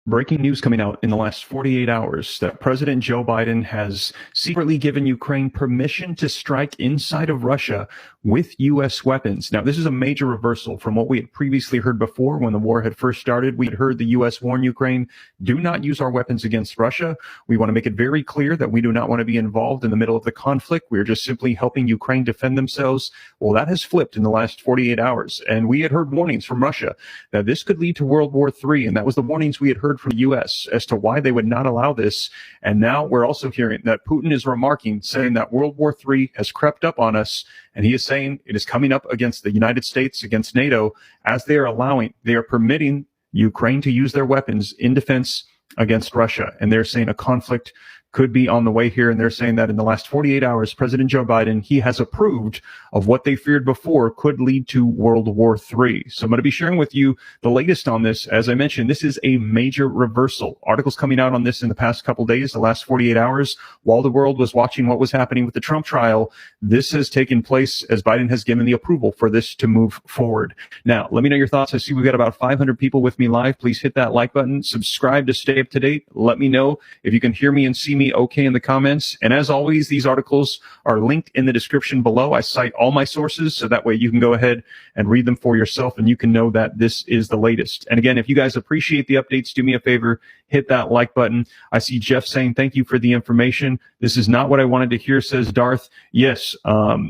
Breaking news coming out in the last 48 hours that President Joe Biden has secretly given Ukraine permission to strike inside of Russia with U.S. weapons. Now, this is a major reversal from what we had previously heard before when the war had first started. We had heard the U.S. warn Ukraine, do not use our weapons against Russia. We want to make it very clear that we do not want to be involved in the middle of the conflict. We are just simply helping Ukraine defend themselves. Well, that has flipped in the last 48 hours. And we had heard warnings from Russia that this could lead to World War III. And that was the warnings we had heard from the U.S. as to why they would not allow this. And now we're also hearing that Putin is remarking, saying that World War III has crept up on us. And he is saying it is coming up against the United States, against NATO, as they are permitting Ukraine to use their weapons in defense against Russia. And they're saying a conflict could be on the way here. And they're saying that in the last 48 hours, President Joe Biden, he has approved of what they feared before could lead to World War III. So I'm going to be sharing with you the latest on this. As I mentioned, this is a major reversal. Articles coming out on this in the past couple days, the last 48 hours, while the world was watching what was happening with the Trump trial. This has taken place as Biden has given the approval for this to move forward. Now, let me know your thoughts. I see we've got about 500 people with me live. Please hit that like button, subscribe to stay up to date. Let me know if you can hear me and see me okay in the comments. And as always, these articles are linked in the description below. I cite all my sources, so that way you can go ahead and read them for yourself and you can know that this is the latest. And again, if you guys appreciate the updates, do me a favor, hit that like button. I see Jeff saying, thank you for the information. This is not what I wanted to hear, says Darth. Yes,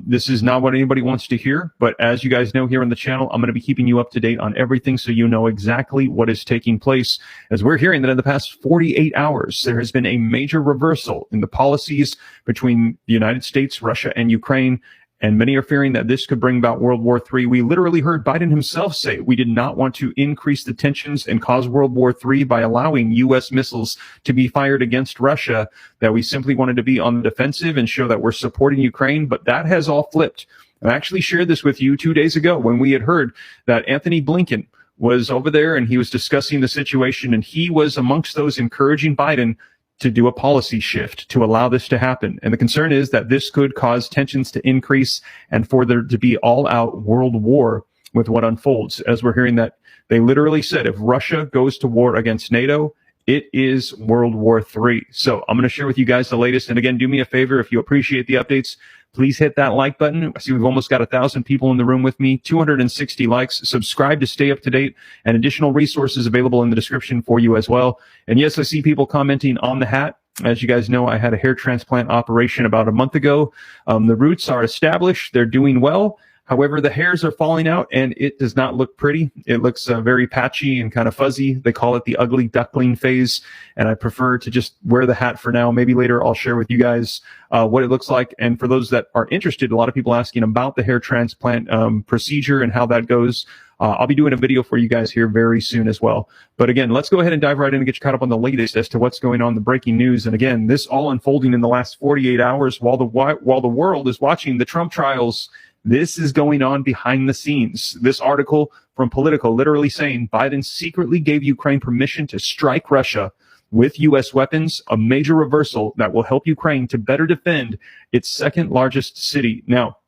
this is not what anybody wants to hear. But as you guys know here on the channel, I'm going to be keeping you up to date on everything so you know exactly what is taking place. As we're hearing that in the past 48 hours, there has been a major reversal in the policies between the United States, Russia, and Ukraine. And many are fearing that this could bring about World War III. We literally heard Biden himself say we did not want to increase the tensions and cause World War III by allowing U.S. missiles to be fired against Russia, that we simply wanted to be on the defensive and show that we're supporting Ukraine. But that has all flipped. I actually shared this with you 2 days ago when we had heard that Anthony Blinken was over there and he was discussing the situation, and he was amongst those encouraging Biden to do a policy shift to allow this to happen. And the concern is that this could cause tensions to increase and for there to be all-out world war with what unfolds. As we're hearing that they literally said if Russia goes to war against NATO, it is World War III. So I'm going to share with you guys the latest. And again, do me a favor, if you appreciate the updates, please hit that like button. I see we've almost got 1,000 people in the room with me, 260 likes. Subscribe to stay up to date, and additional resources available in the description for you as well. And yes, I see people commenting on the hat. As you guys know, I had a hair transplant operation about a month ago. The roots are established. They're doing well. However, the hairs are falling out and it does not look pretty. It looks very patchy and kind of fuzzy. They call it the ugly duckling phase. And I prefer to just wear the hat for now. Maybe later I'll share with you guys what it looks like. And for those that are interested, a lot of people asking about the hair transplant procedure and how that goes. I'll be doing a video for you guys here very soon as well. But again, let's go ahead and dive right in and get you caught up on the latest as to what's going on, the breaking news. And again, this all unfolding in the last 48 hours while the world is watching the Trump trials. This is going on behind the scenes. This article from Politico literally saying Biden secretly gave Ukraine permission to strike Russia with U.S. weapons, a major reversal that will help Ukraine to better defend its second largest city. Now,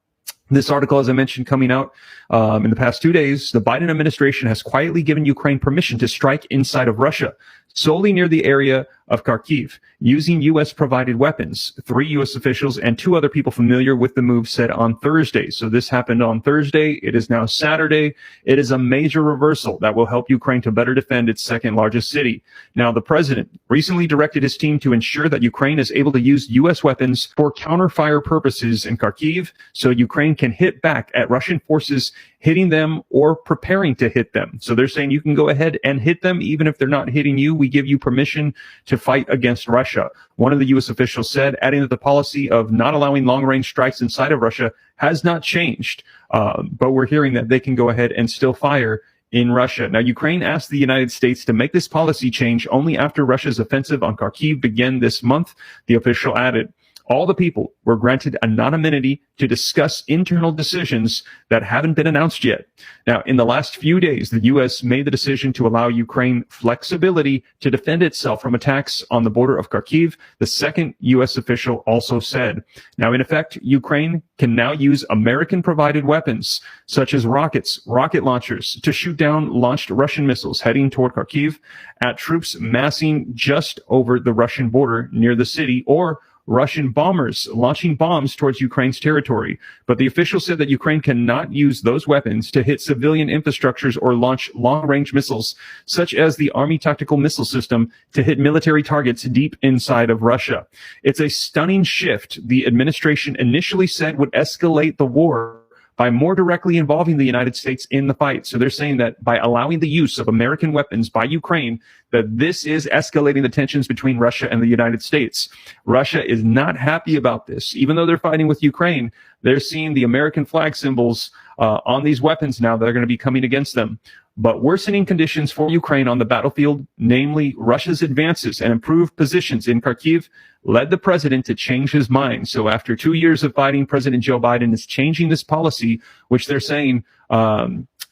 this article, as I mentioned, coming out in the past 2 days, the Biden administration has quietly given Ukraine permission to strike inside of Russia, solely near the area of Kharkiv, using U.S.-provided weapons. 3 U.S. officials and 2 other people familiar with the move said on Thursday. So this happened on Thursday. It is now Saturday. It is a major reversal that will help Ukraine to better defend its second largest city. Now, the president recently directed his team to ensure that Ukraine is able to use U.S. weapons for counter-fire purposes in Kharkiv, so Ukraine can hit back at Russian forces hitting them or preparing to hit them. So they're saying you can go ahead and hit them even if they're not hitting you. We give you permission to fight against Russia. One of the U.S. officials said, adding that the policy of not allowing long-range strikes inside of Russia has not changed, but we're hearing that they can go ahead and still fire in Russia. Now, Ukraine asked the United States to make this policy change only after Russia's offensive on Kharkiv began this month, the official added. All the people were granted anonymity to discuss internal decisions that haven't been announced yet. Now, in the last few days, the U.S. made the decision to allow Ukraine flexibility to defend itself from attacks on the border of Kharkiv, the second U.S. official also said. Now, in effect, Ukraine can now use American-provided weapons, such as rockets, rocket launchers, to shoot down launched Russian missiles heading toward Kharkiv at troops massing just over the Russian border near the city, or Russian bombers launching bombs towards Ukraine's territory. But the official said that Ukraine cannot use those weapons to hit civilian infrastructures or launch long-range missiles, such as the Army Tactical Missile System, to hit military targets deep inside of Russia. It's a stunning shift the administration initially said would escalate the war by more directly involving the United States in the fight. So they're saying that by allowing the use of American weapons by Ukraine, that this is escalating the tensions between Russia and the United States. Russia is not happy about this. Even though they're fighting with Ukraine, they're seeing the American flag symbols on these weapons now that are going to be coming against them. But worsening conditions for Ukraine on the battlefield, namely Russia's advances and improved positions in Kharkiv, led the president to change his mind. So after 2 years of fighting, President Joe Biden is changing this policy, which they're saying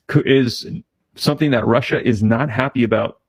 is something that Russia is not happy about.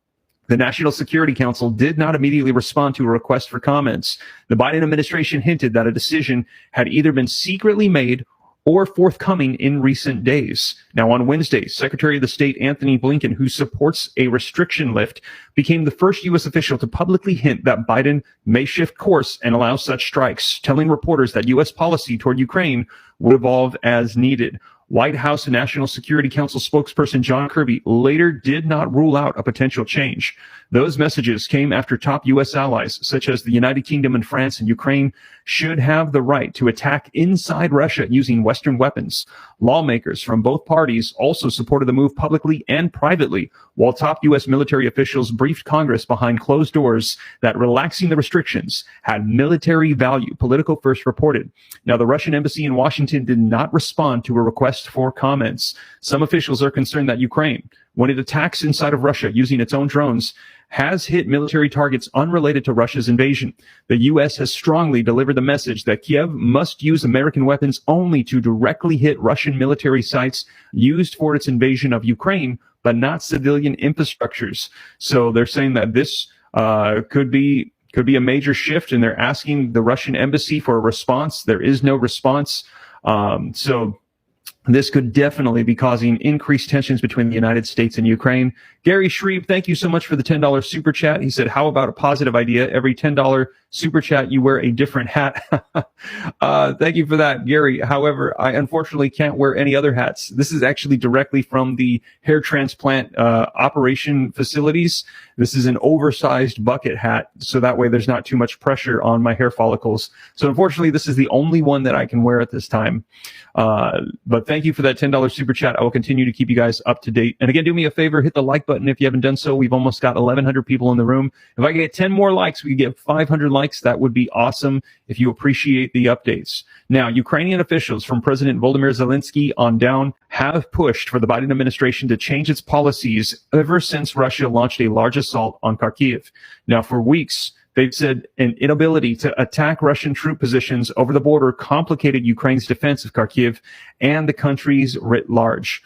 The National Security Council did not immediately respond to a request for comments. The Biden administration hinted that a decision had either been secretly made or forthcoming in recent days. Now, on Wednesday, Secretary of the State Anthony Blinken, who supports a restriction lift, became the first U.S. official to publicly hint that Biden may shift course and allow such strikes, telling reporters that U.S. policy toward Ukraine would evolve as needed. White House National Security Council spokesperson John Kirby later did not rule out a potential change. Those messages came after top U.S. allies, such as the United Kingdom and France and Ukraine, should have the right to attack inside Russia using Western weapons. Lawmakers from both parties also supported the move publicly and privately, while top U.S. military officials briefed Congress behind closed doors that relaxing the restrictions had military value, Politico first reported. Now, the Russian embassy in Washington did not respond to a request for comments. Some officials are concerned that Ukraine, when it attacks inside of Russia using its own drones, has hit military targets unrelated to Russia's invasion. The U.S. has strongly delivered the message that Kiev must use American weapons only to directly hit Russian military sites used for its invasion of Ukraine, but not civilian infrastructures. So they're saying that this could be a major shift, and they're asking the Russian embassy for a response. There is no response. So this could definitely be causing increased tensions between the United States and Ukraine. Gary Shreve, thank you so much for the $10 super chat. He said, how about a positive idea? Every $10 super chat, you wear a different hat. Thank you for that, Gary. However, I unfortunately can't wear any other hats. This is actually directly from the hair transplant operation facilities. This is an oversized bucket hat, so that way there's not too much pressure on my hair follicles. So unfortunately, this is the only one that I can wear at this time. But thank you for that $10 super chat. I will continue to keep you guys up to date. And again, do me a favor, hit the like button if you haven't done so. We've almost got 1,100 people in the room. If I get 10 more likes, we get 500 likes. That would be awesome if you appreciate the updates. Now, Ukrainian officials from President Volodymyr Zelensky on down have pushed for the Biden administration to change its policies ever since Russia launched a large assault on Kharkiv. Now, for weeks, they've said an inability to attack Russian troop positions over the border complicated Ukraine's defense of Kharkiv and the country's writ large.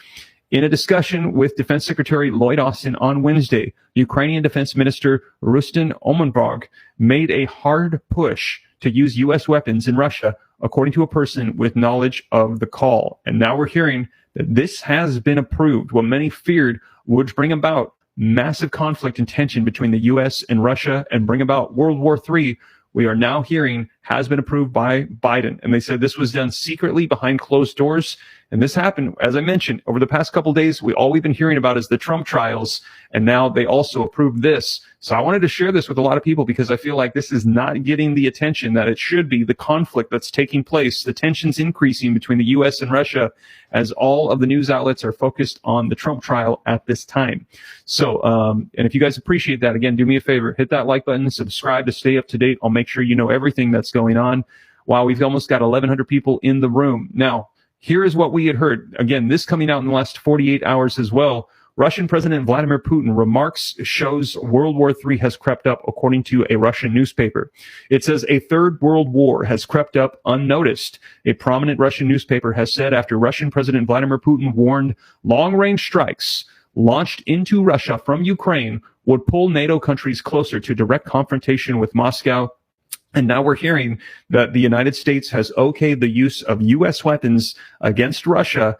In a discussion with Defense Secretary Lloyd Austin on Wednesday, Ukrainian Defense Minister Rustin Umerov made a hard push to use U.S. weapons in Russia, according to a person with knowledge of the call. And now we're hearing that this has been approved, what many feared would bring about massive conflict and tension between the U.S. and Russia and bring about World War III. We are now hearing has been approved by Biden. And they said this was done secretly behind closed doors. And this happened, as I mentioned, over the past couple of days. All we've been hearing about is the Trump trials. And now they also approved this. So I wanted to share this with a lot of people because I feel like this is not getting the attention that it should be. The conflict that's taking place, the tensions increasing between the U.S. and Russia as all of the news outlets are focused on the Trump trial at this time. So, and if you guys appreciate that, again, do me a favor, hit that like button, subscribe to stay up to date. I'll make sure you know everything that's going on. Wow, we've almost got 1,100 people in the room. Now, here is what we had heard. Again, this coming out in the last 48 hours as well. Russian President Vladimir Putin remarks shows World War III has crept up, according to a Russian newspaper. It says a third world war has crept up unnoticed. A prominent Russian newspaper has said after Russian President Vladimir Putin warned long-range strikes launched into Russia from Ukraine would pull NATO countries closer to direct confrontation with Moscow. And now we're hearing that the United States has okayed the use of U.S. weapons against Russia,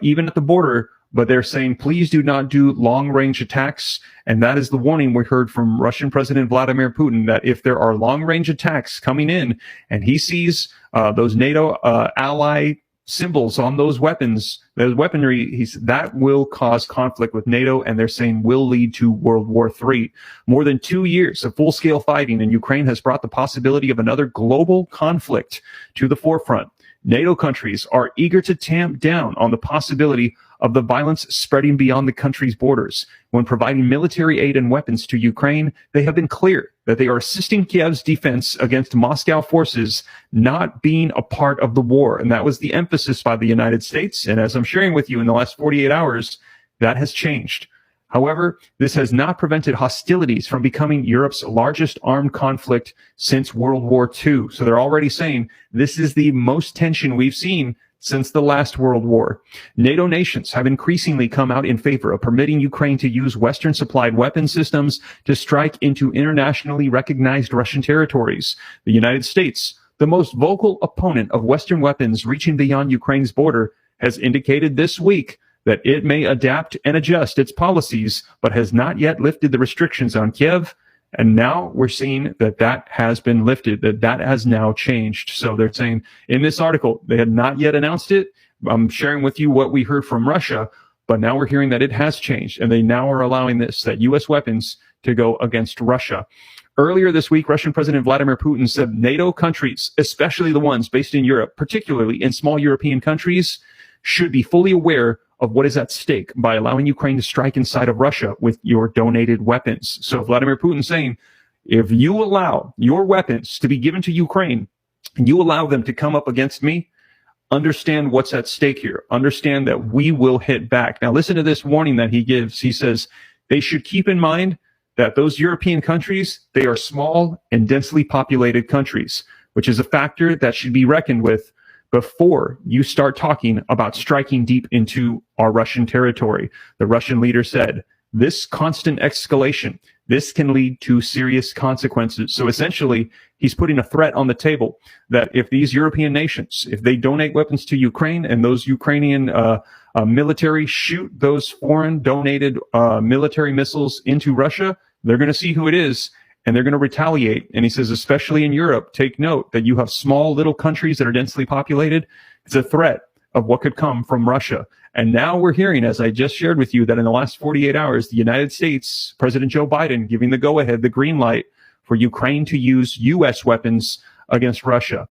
even at the border. But they're saying, please do not do long-range attacks. And that is the warning we heard from Russian President Vladimir Putin, that if there are long-range attacks coming in and he sees those NATO ally symbols on those weapons, those weaponry, that will cause conflict with NATO, and they're saying will lead to World War III. More than 2 years of full-scale fighting in Ukraine has brought the possibility of another global conflict to the forefront. NATO countries are eager to tamp down on the possibility of the violence spreading beyond the country's borders. When providing military aid and weapons to Ukraine, they have been clear that they are assisting Kiev's defense against Moscow forces, not being a part of the war. And that was the emphasis by the United States. And as I'm sharing with you in the last 48 hours, that has changed. However, this has not prevented hostilities from becoming Europe's largest armed conflict since World War II. So they're already saying this is the most tension we've seen since the last World War. NATO nations have increasingly come out in favor of permitting Ukraine to use Western-supplied weapon systems to strike into internationally recognized Russian territories. The United States, the most vocal opponent of Western weapons reaching beyond Ukraine's border, has indicated this week that it may adapt and adjust its policies, but has not yet lifted the restrictions on Kiev. And now we're seeing that that has been lifted, that has now changed. So they're saying in this article, they had not yet announced it. I'm sharing with you what we heard from Russia, but now we're hearing that it has changed, and they now are allowing that U.S. weapons to go against Russia. Earlier this week, Russian President Vladimir Putin said NATO countries, especially the ones based in Europe, particularly in small European countries, should be fully aware of what is at stake by allowing Ukraine to strike inside of Russia with your donated weapons. So Vladimir Putin saying, if you allow your weapons to be given to Ukraine, and you allow them to come up against me, understand what's at stake here. Understand that we will hit back. Now listen to this warning that he gives. He says they should keep in mind that those European countries, they are small and densely populated countries, which is a factor that should be reckoned with before you start talking about striking deep into our Russian territory. The Russian leader said, this constant escalation, this can lead to serious consequences. So essentially, he's putting a threat on the table that if these European nations, if they donate weapons to Ukraine and those Ukrainian military shoot those foreign donated military missiles into Russia, they're going to see who it is, and they're going to retaliate. And he says, especially in Europe, take note that you have small little countries that are densely populated. It's a threat of what could come from Russia. And now we're hearing, as I just shared with you, that in the last 48 hours, the United States, President Joe Biden, giving the go-ahead, the green light for Ukraine to use U.S. weapons against Russia.